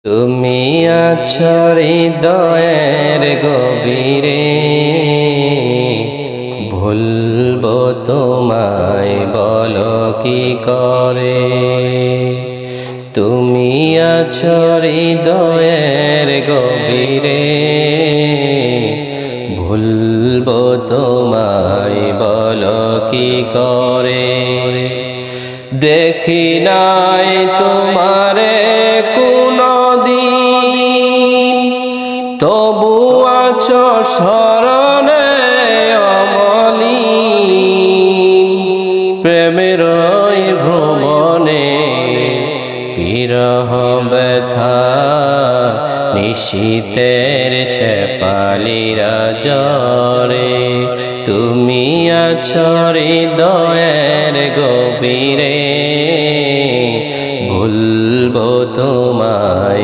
তুমি আছো হৃদয়ের গভীরে, ভুলবো তোমায় বলো কি করে। তুমি আছো হৃদয়ের গভীরে, ভুলবো তোমায় বলো কি করে। দেখি নাই তোমারে কোনদিন, তবু আছো স্মরণে অমলিন। প্রেমের ওই ভ্রমণে বিরহ ব্যথা, নিশীতের শেফালিরা জ্বরে। তুমি আছো হৃদয়ের গভীরে,